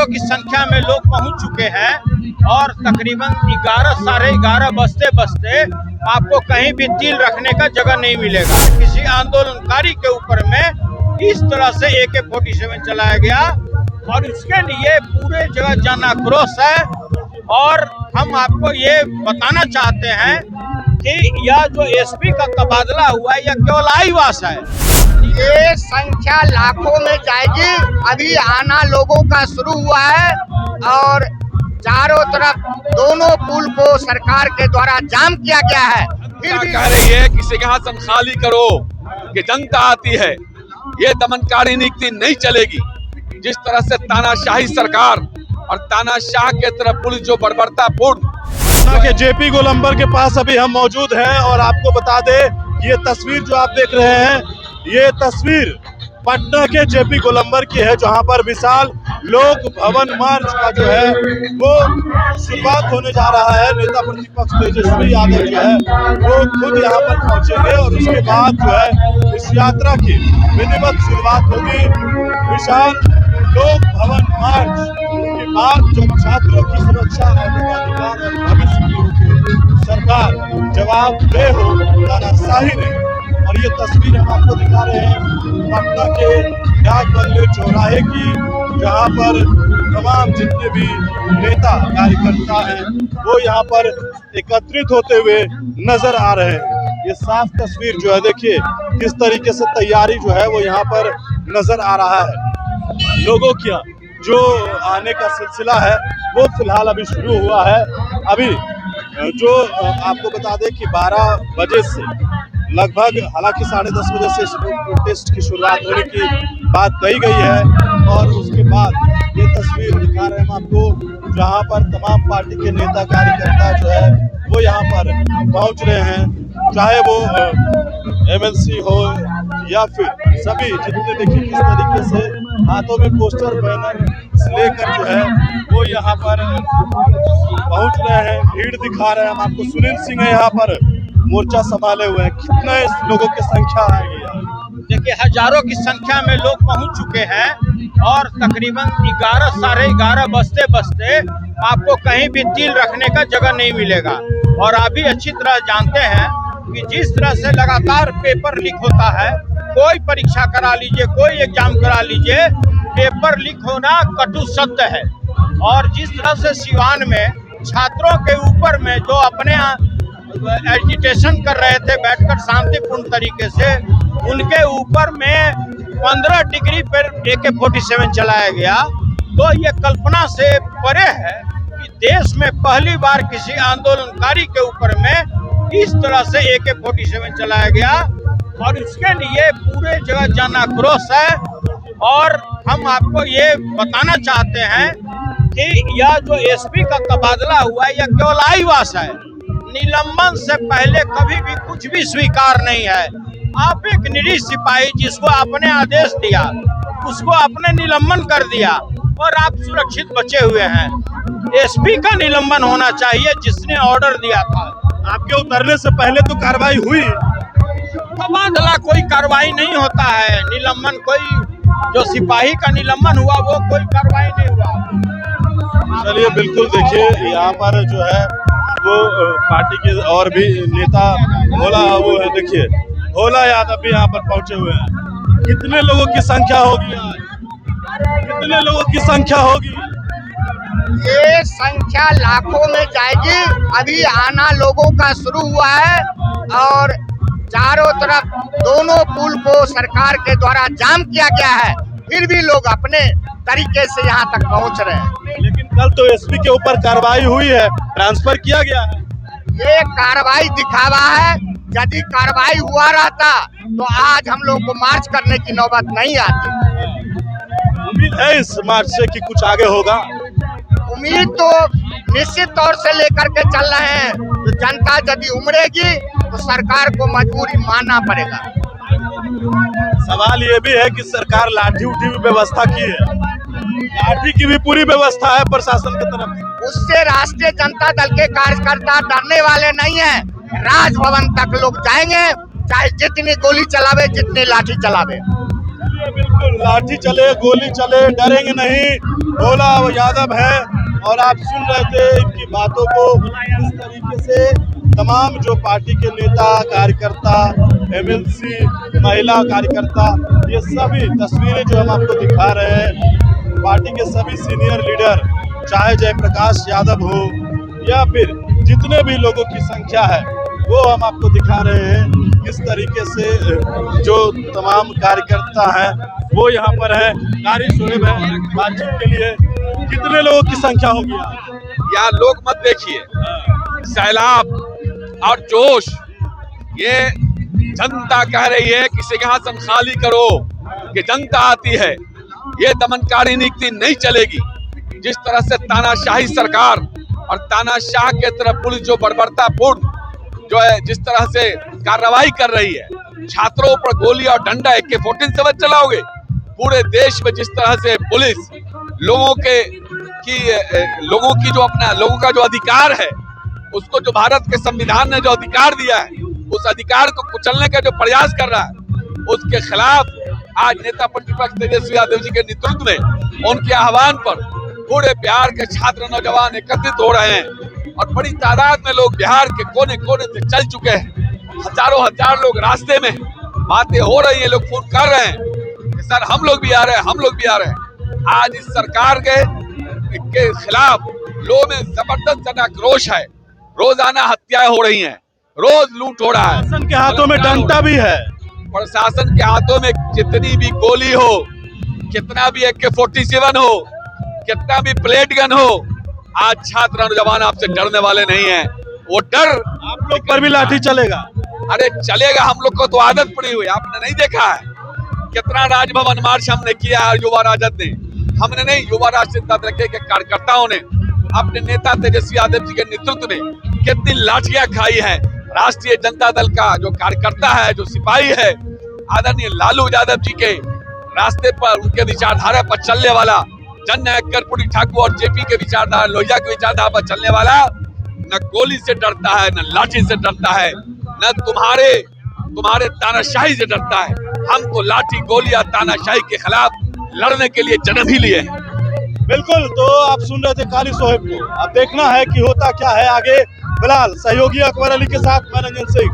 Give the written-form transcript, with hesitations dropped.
हजारों की संख्या में लोग पहुंच चुके हैं और तकरीबन 11 साढ़े 11 बजते बजते आपको कहीं भी तिल रखने का जगह नहीं मिलेगा। किसी आंदोलनकारी के ऊपर में इस तरह से AK-47 चलाया गया और इसके लिए पूरे जगह जन आक्रोश है। और हम आपको ये बताना चाहते हैं कि यह जो SP का तबादला हुआ है यह केवल आईवास है। ये संख्या लाखों में जाएगी। अभी आना लोगों का शुरू हुआ है और चारों तरफ दोनों पुल को सरकार के द्वारा जाम किया गया है। फिर भी कह रही है कि सिंहासन खाली करो कि जनता आती है। ये दमनकारी नीति नहीं चलेगी। जिस तरह से तानाशाही सरकार और तानाशाह के तरफ पुलिस जो बर्बरतापूर्ण के JP गोलंबर के पास अभी हम मौजूद हैं और आपको बता दें ये तस्वीर जो आप देख रहे हैं ये तस्वीर पटना के JP गोलंबर की है, जहां पर विशाल लोक भवन मार्च का जो है वो शुरुआत होने जा रहा है। नेता प्रतिपक्ष तेजस्वी यादव जो है वो खुद यहां पर पहुंचेंगे और उसके बाद जो है इस यात्रा की विधिवत शुरुआत होगी। विशाल लोक भवन मार्च के बाद जो छात्रों की सुरक्षा अधिकार और भविष्य की सरकार जवाबदेह हो तानाशाही नहीं। और ये तस्वीर हम आपको दिखा रहे हैं पटना के डाक बंगले चौराहे की, जहां पर तमाम जितने भी नेता कार्यकर्ता हैं वो यहाँ पर एकत्रित होते हुए नजर आ रहे हैं। ये साफ तस्वीर जो है देखिए किस तरीके से तैयारी जो है वो यहाँ पर नजर आ रहा है। लोगों की जो आने का सिलसिला है वो फिलहाल अभी शुरू हुआ है। अभी जो आपको बता दें कि 12 बजे से लगभग, हालांकि 10:30 बजे से प्रोटेस्ट की शुरुआत होने की बात कही गई है। और उसके बाद ये तस्वीर दिखा रहे हैं हम आपको, जहां पर तमाम पार्टी के नेता कार्यकर्ता जो है वो यहाँ पर पहुंच रहे हैं, चाहे वो MLC हो या फिर सभी जितने देखिए किस तरीके से हाथों में पोस्टर बैनर लेकर जो है वो यहाँ पर पहुंच रहे हैं, भीड़ दिखा रहे हैं हम आपको। सुनील सिंह है यहाँ पर मोर्चा संभाले हुए हैं। कितने लोगों की संख्या आएगी? देखिए हजारों की संख्या में लोग पहुंच चुके हैं और तकरीबन 11 साढ़े 11 बजते बजते आपको कहीं भी तिल रखने का जगह नहीं मिलेगा। और आप भी अच्छी तरह जानते हैं कि जिस तरह से लगातार पेपर लीक होता है, कोई परीक्षा करा लीजिए, कोई एग्जाम करा लीजिए, पेपर लीक होना कटु सत्य है। और जिस तरह से सिवान में छात्रों के ऊपर में जो अपने एजिटेशन कर रहे थे बैठकर शांतिपूर्ण तरीके से, उनके ऊपर में 15 डिग्री पर AK-47 चलाया गया, तो ये कल्पना से परे है कि देश में पहली बार किसी आंदोलनकारी के ऊपर में इस तरह से AK-47 चलाया गया। और इसके लिए पूरे जगह जन आक्रोश है। और हम आपको ये बताना चाहते हैं कि यह जो SP का तबादला हुआ है यह केवल आईवास है। निलंबन से पहले कभी भी कुछ भी स्वीकार नहीं है। आप एक निरीह सिपाही जिसको आपने आदेश दिया उसको आपने निलंबन कर दिया और आप सुरक्षित बचे हुए हैं। SP का निलंबन होना चाहिए जिसने ऑर्डर दिया था। आपके उतरने से पहले तो कार्रवाई हुई, तबादला कोई कार्रवाई नहीं होता है। निलंबन कोई जो सिपाही का निलंबन हुआ वो कोई कार्रवाई नहीं हुआ। चलिए बिल्कुल देखिए यहाँ पर जो है वो पार्टी के और भी नेता भोला वो है, देखिए भोला यादव भी यहाँ पर पहुंचे हुए हैं। कितने लोगों की संख्या होगी आज? कितने लोगों की संख्या होगी? ये संख्या लाखों में जाएगी। अभी आना लोगों का शुरू हुआ है और चारों तरफ दोनों पुल को सरकार के द्वारा जाम किया गया है। फिर भी लोग अपने तरीके से यहाँ तक पहुँच रहे हैं। लेकिन कल तो SP के ऊपर कार्रवाई हुई है, ट्रांसफर किया गया है। ये कार्रवाई दिखावा है। यदि कार्रवाई हुआ रहता तो आज हम लोग को मार्च करने की नौबत नहीं आती। उम्मीद है इस मार्च से कि कुछ आगे होगा। उम्मीद तो निश्चित तौर से लेकर के चल रहे हैं। तो जनता यदि उमड़ेगी तो सरकार को मजबूरी मानना पड़ेगा। सवाल ये भी है कि सरकार लाठी उठी भी व्यवस्था की है, लाठी की भी पूरी व्यवस्था है प्रशासन की तरफ से। उससे राष्ट्रीय जनता दल के कार्यकर्ता डरने वाले नहीं है। राजभवन तक लोग जाएंगे, चाहे जितनी गोली चलावे, जितनी लाठी चलावे। बिल्कुल, लाठी चले गोली चले डरेंगे नहीं, भोला यादव है। और आप सुन रहे थे इनकी बातों को, इस तरीके से तमाम जो पार्टी के नेता कार्यकर्ता एमएलसी महिला कार्यकर्ता, ये सभी तस्वीरें जो हम आपको दिखा रहे हैं, पार्टी के सभी सीनियर लीडर, चाहे जयप्रकाश यादव हो या फिर जितने भी लोगों की संख्या है वो हम आपको दिखा रहे हैं। किस तरीके से जो तमाम कार्यकर्ता हैं वो यहाँ पर है। कारी शोएब है बातचीत के लिए, कितने लोगों की संख्या होगी यहाँ? लोग मत देखिए, सैलाब और जोश, ये जनता कह रही है कि सिंहासन खाली करो, कि जनता आती है। ये दमनकारी नीति नहीं चलेगी। जिस तरह से तानाशाही सरकार और तानाशाह के तरफ पुलिस जो बर्बरतापूर्ण जो है जिस तरह से कार्रवाई कर रही है, छात्रों पर गोली और डंडा AK-47 से चलाओगे। पूरे देश में जिस तरह से पुलिस लोगों की जो अपना लोगों का जो अधिकार है, उसको जो भारत के संविधान ने जो अधिकार दिया है, उस अधिकार को कुचलने का जो प्रयास कर रहा है, उसके खिलाफ आज नेता प्रतिपक्ष तेजस्वी यादव जी के नेतृत्व में उनके आह्वान पर पूरे बिहार के छात्र नौजवान एकत्रित हो रहे हैं और बड़ी तादाद में लोग बिहार के कोने कोने से चल चुके हैं। हजारों हजार लोग रास्ते में, बातें हो रही है, लोग फोन कर रहे हैं कि सर हम लोग भी आ रहे हैं, हम लोग भी आ रहे हैं। आज इस सरकार के खिलाफ लोगों में जबरदस्त जन आक्रोश है। रोजाना हत्याएं हो रही हैं, रोज लूट हो रहा है। प्रशासन के हाथों में डंडा भी है। प्रशासन के हाथों में जितनी भी गोली हो, कितना भी AK-47 हो, कितना भी प्लेट गन हो, आज छात्र नौजवान आपसे डरने वाले नहीं है। वो डर आप लोग पर भी लाठी चलेगा। अरे चलेगा, हम लोग को तो आदत पड़ी हुई। आपने नहीं देखा है कितना राजभवन मार्च हमने किया है युवा राजद ने? हमने नहीं, युवा राष्ट्रीय जनता दल के कार्यकर्ताओं ने अपने नेता तेजस्वी यादव जी के नेतृत्व में कितनी लाठियां खाई है। राष्ट्रीय जनता दल का जो कार्यकर्ता है, जो सिपाही है, आदरणीय लालू यादव जी के रास्ते पर, उनके विचारधारा पर चलने वाला, जननायक कर्पूरी ठाकुर और JP के विचारधारा, लोहिया के विचारधारा पर चलने वाला न गोली से डरता है, न लाठी से डरता है, न तुम्हारे तानाशाही से डरता है। हम तो लाठी गोली और तानाशाही के खिलाफ लड़ने के लिए जन्म ही लिए हैं। बिल्कुल, तो आप सुन रहे थे कारी शोएब को। अब देखना है कि होता क्या है आगे। फिलहाल सहयोगी अकबर अली के साथ मैं रंजन सिंह।